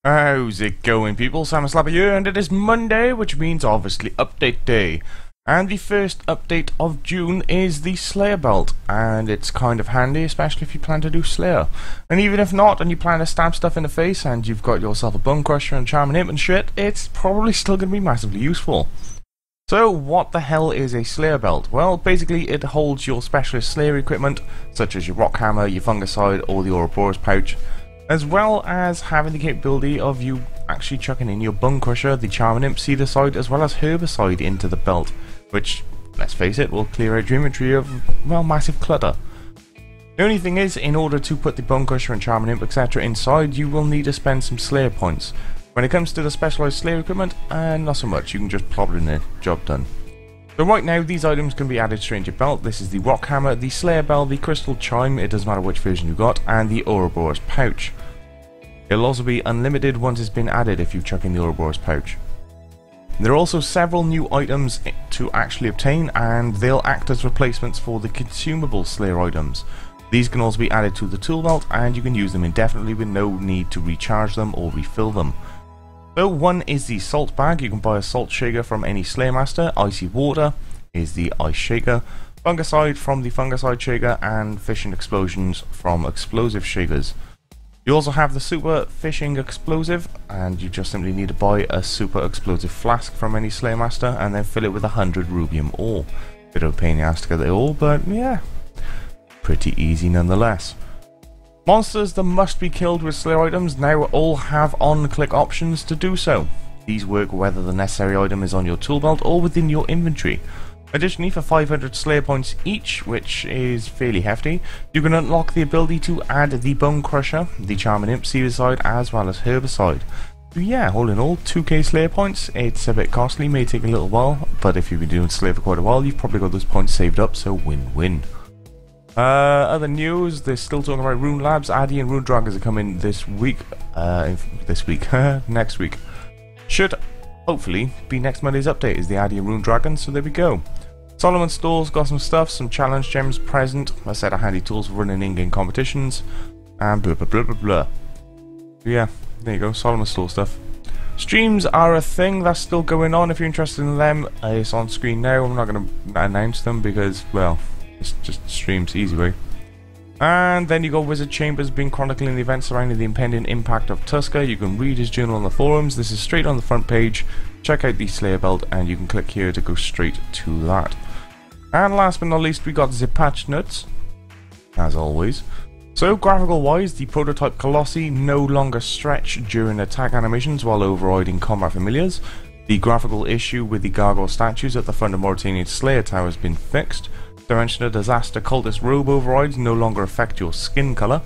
How's it going, people? Simon Slapper here, and it is Monday, which means obviously update day. And the first update of June is the Slayer belt, and it's kind of handy, especially if you plan to do Slayer. And even if not, and you plan to stab stuff in the face, and you've got yourself a Bone Crusher and Charming Imp and shit, it's probably still going to be massively useful. So, what the hell is a Slayer belt? Well, basically it holds your specialist Slayer equipment, such as your Rock Hammer, your Fungicide, or the Ouroboros pouch, as well as having the capability of you actually chucking in your Bone Crusher, the Charming Imp, Seedicide, as well as Herbicide into the belt, which, let's face it, will clear out your inventory of, well, massive clutter. The only thing is, in order to put the Bone Crusher and Charming Imp, etc. inside, you will need to spend some Slayer points. When it comes to the specialised Slayer equipment, not so much, you can just plop it in there, job done. So right now, these items can be added straight to your belt. This is the Rock Hammer, the Slayer Bell, the Crystal Chime, it doesn't matter which version you got, and the Ouroboros pouch. It'll also be unlimited once it's been added if you chuck in the Ouroboros pouch. There are also several new items to actually obtain, and they'll act as replacements for the consumable Slayer items. These can also be added to the tool belt, and you can use them indefinitely with no need to recharge them or refill them. So one is the Salt Bag. You can buy a Salt Shaker from any Slayer Master. Icy Water is the Ice Shaker. Fungicide from the Fungicide Shaker, and Fishing Explosions from Explosive Shakers. You also have the Super Fishing Explosive, and you just simply need to buy a Super Explosive Flask from any Slayer Master and then fill it with 100 rubium ore. Bit of a pain in the ass to get it all, but yeah, pretty easy nonetheless. Monsters that must be killed with Slayer items now all have on-click options to do so. These work whether the necessary item is on your tool belt or within your inventory. Additionally, for 500 Slayer points each, which is fairly hefty, you can unlock the ability to add the Bone Crusher, the Charming Imp, Seedicide, as well as Herbicide. So yeah, all in all, 2k Slayer points. It's a bit costly, may take a little while, but if you've been doing Slayer for quite a while, you've probably got those points saved up, so win-win. Other news, they're still talking about Rune Labs. Addy and Rune Dragons are coming this week. Next week. Should hopefully be next Monday's update is the Addy and Rune Dragons, so there we go. Solomon Store's got some stuff, some challenge gems present, a set of handy tools for running in-game competitions, and blah blah blah blah blah. So yeah, there you go, Solomon Store stuff. Streams are a thing that's still going on. If you're interested in them, it's on screen now. I'm not going to announce them because, well, it's just streams, easy way. And then you got Wizard Chambers been chronicling the events surrounding the impending impact of Tusker. You can read his journal on the forums. This is straight on the front page. Check out the Slayer belt and you can click here to go straight to that. And last but not least, we got the patch nuts, as always. So graphical wise, the prototype Colossi no longer stretch during attack animations while overriding combat familiars. The graphical issue with the gargoyle statues at the front of Mauritanian Slayer Tower has been fixed. Dimensional Disaster Cultist robe overrides no longer affect your skin colour.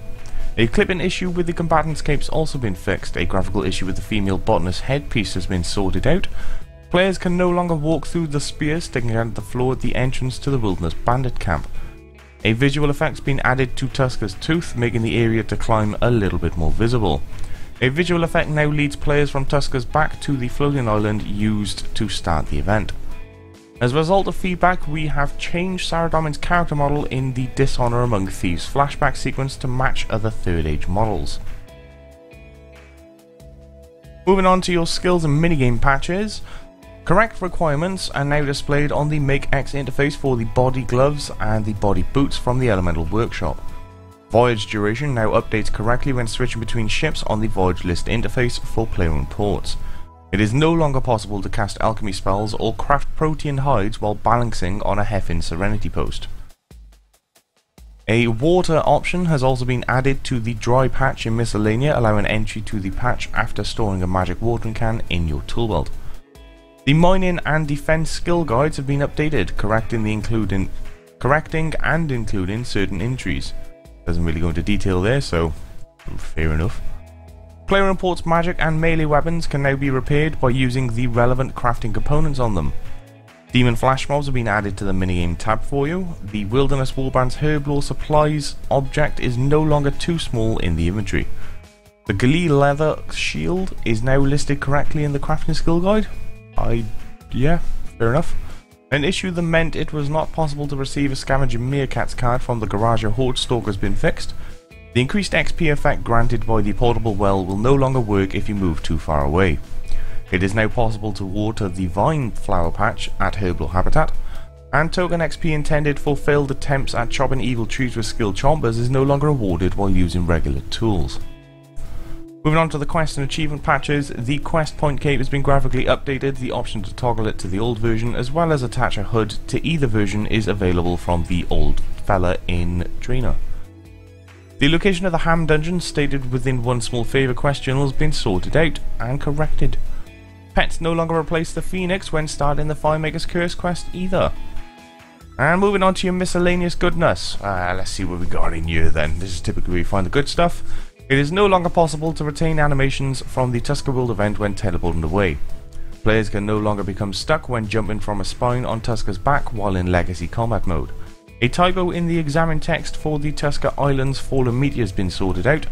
A clipping issue with the combatant's cape's also been fixed. A graphical issue with the female botanist headpiece has been sorted out. Players can no longer walk through the spear sticking out of the floor at the entrance to the Wilderness Bandit camp. A visual effect's been added to Tusker's tooth, making the area to climb a little bit more visible. A visual effect now leads players from Tusker's back to the floating island used to start the event. As a result of feedback, we have changed Saradomin's character model in the Dishonor Among Thieves flashback sequence to match other Third Age models. Moving on to your skills and minigame patches. Correct requirements are now displayed on the Make X interface for the body gloves and the body boots from the Elemental Workshop. Voyage duration now updates correctly when switching between ships on the Voyage List interface for player-owned ports. It is no longer possible to cast alchemy spells or craft protean hides while balancing on a Heffin Serenity post. A water option has also been added to the dry patch in Miscellanea, allowing entry to the patch after storing a magic watering can in your tool belt. The mining and defense skill guides have been updated, correcting and including certain injuries. Doesn't really go into detail there, so fair enough. Player imports magic and melee weapons can now be repaired by using the relevant crafting components on them. Demon flash mobs have been added to the minigame tab for you. The Wilderness Warband's Herblore supplies object is no longer too small in the inventory. The Galee leather shield is now listed correctly in the crafting skill guide. Yeah, fair enough. An issue that meant it was not possible to receive a Scavenger Meerkats card from the Garage Horde Stalker has been fixed. The increased XP effect granted by the portable well will no longer work if you move too far away. It is now possible to water the vine flower patch at herbal habitat, and token XP intended for failed attempts at chopping evil trees with skilled chompers is no longer awarded while using regular tools. Moving on to the quest and achievement patches, the quest point cape has been graphically updated. The option to toggle it to the old version as well as attach a hood to either version is available from the old fella in Trainer. The location of the Ham dungeon stated within one small favour quest journal has been sorted out and corrected. Pets no longer replace the Phoenix when starting the Firemaker's Curse quest either. And moving on to your miscellaneous goodness. Let's see what we got in here then. This is typically where you find the good stuff. It is no longer possible to retain animations from the Tusker World event when teleporting away. Players can no longer become stuck when jumping from a spine on Tusker's back while in Legacy Combat mode. A typo in the examine text for the Tusker Islands Fallen Meteor has been sorted out.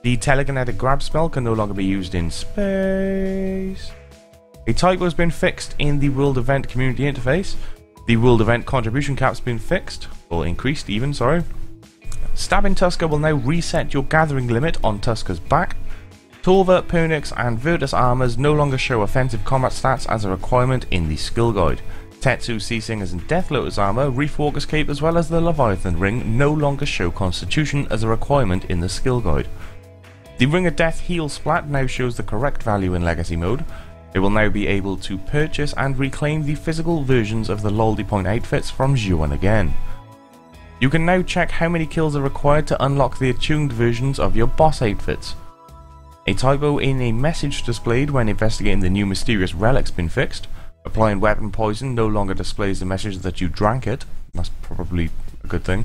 The telekinetic grab spell can no longer be used in space. A typo has been fixed in the World Event community interface. The World Event contribution cap has been fixed, or increased even, sorry. Stabbing Tusker will now reset your gathering limit on Tusker's back. Torva, Pernix and Virtus armors no longer show offensive combat stats as a requirement in the skill guide. Tetsu, Sea Singers and Death Lotus armor, Reef Walker's cape as well as the Leviathan ring no longer show constitution as a requirement in the skill guide. The Ring of Death heal splat now shows the correct value in Legacy mode. It will now be able to purchase and reclaim the physical versions of the Loldy Point outfits from Zhuan again. You can now check how many kills are required to unlock the attuned versions of your boss outfits. A typo in a message displayed when investigating the new mysterious relic's been fixed. Applying weapon poison no longer displays the message that you drank it. That's probably a good thing.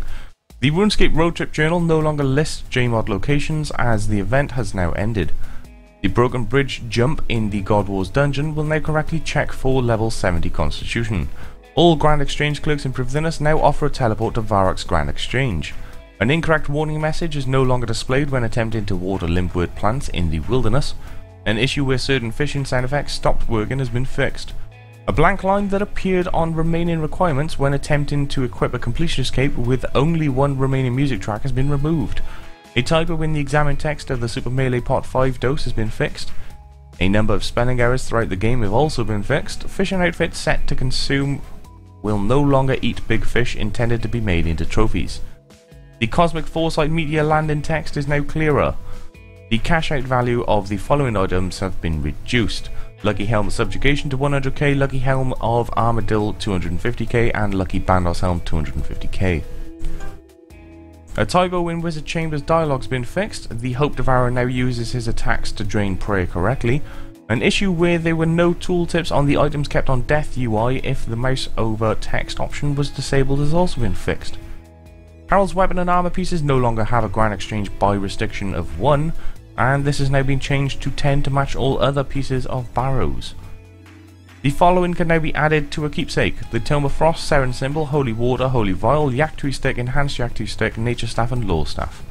The RuneScape road trip journal no longer lists JMod locations as the event has now ended. The Broken Bridge jump in the God Wars dungeon will now correctly check for level 70 constitution. All Grand Exchange clerks in Privthinus now offer a teleport to Varrock's Grand Exchange. An incorrect warning message is no longer displayed when attempting to water limpwort plants in the wilderness. An issue where certain fishing sound effects stopped working has been fixed. A blank line that appeared on remaining requirements when attempting to equip a completionist cape with only one remaining music track has been removed. A typo in the examine text of the Super Melee Part 5 dose has been fixed. A number of spelling errors throughout the game have also been fixed. Fishing outfits set to consume will no longer eat big fish intended to be made into trophies. The Cosmic Foresight Meteor landing text is now clearer. The cash out value of the following items have been reduced. Lucky Helm of Subjugation to 100k, Lucky Helm of Armadillo 250k and Lucky Bandos Helm 250k. A typo in Wizard Chamber's dialogue has been fixed. The Hope Devourer now uses his attacks to drain prey correctly. An issue where there were no tooltips on the items kept on Death UI if the mouse over text option was disabled has also been fixed. Harold's weapon and armor pieces no longer have a Grand Exchange buy restriction of 1, and this has now been changed to 10 to match all other pieces of Barrows. The following can now be added to a keepsake: the Tome of Frost, Seren Symbol, Holy Water, Holy Vial, Yaktui Stick, Enhanced Yaktui Stick, Nature Staff and Law Staff.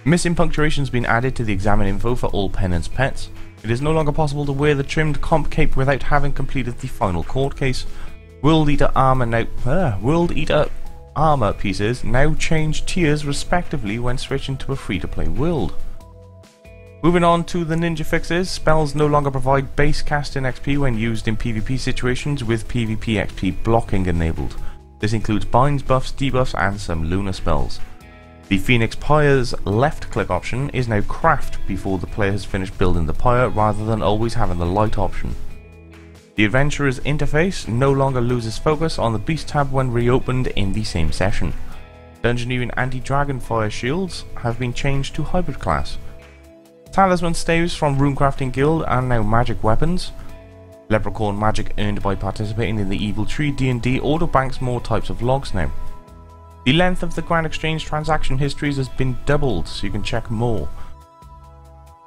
Missing punctuation has been added to the examine info for all penance pets. It is no longer possible to wear the trimmed comp cape without having completed the final court case. World Eater armor pieces now change tiers respectively when switching to a free-to-play world. Moving on to the ninja fixes, spells no longer provide base casting XP when used in PvP situations with PvP XP blocking enabled. This includes binds, buffs, debuffs and some lunar spells. The Phoenix Pyre's left click option is now craft before the player has finished building the pyre rather than always having the light option. The Adventurer's interface no longer loses focus on the Beast tab when reopened in the same session. Dungeoneering anti-dragon fire shields have been changed to hybrid class. Talisman staves from Runecrafting Guild are now magic weapons. Leprechaun magic earned by participating in the Evil Tree D&D auto-banks more types of logs now. The length of the Grand Exchange transaction histories has been doubled so you can check more.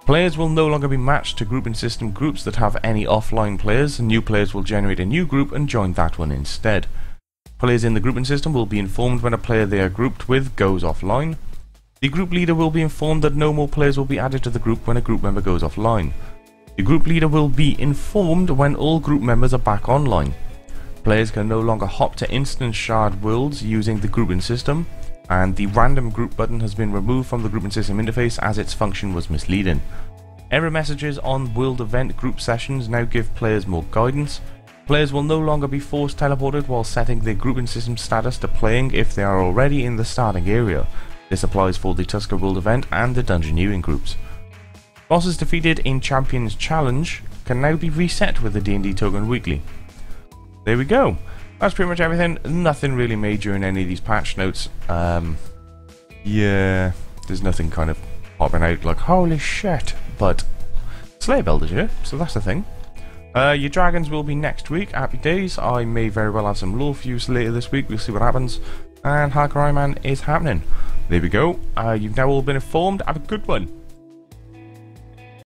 Players will no longer be matched to grouping system groups that have any offline players. New players will generate a new group and join that one instead. Players in the grouping system will be informed when a player they are grouped with goes offline. The group leader will be informed that no more players will be added to the group when a group member goes offline. The group leader will be informed when all group members are back online. Players can no longer hop to instance shard worlds using the grouping system. and the random group button has been removed from the grouping system interface as its function was misleading. Error messages on world event group sessions now give players more guidance. Players will no longer be force teleported while setting their grouping system status to playing if they are already in the starting area. This applies for the Tusker World event and the Dungeoneering groups. Bosses defeated in Champions Challenge can now be reset with the D&D token weekly. There we go. That's pretty much everything. Nothing really major in any of these patch notes. Yeah, there's nothing kind of popping out like holy shit. But Slayer Belt is here, so that's the thing. Your dragons will be next week. Happy days. I may very well have some lore views later this week. We'll see what happens. And Hakurai Man is happening. There we go. You've now all been informed. Have a good one.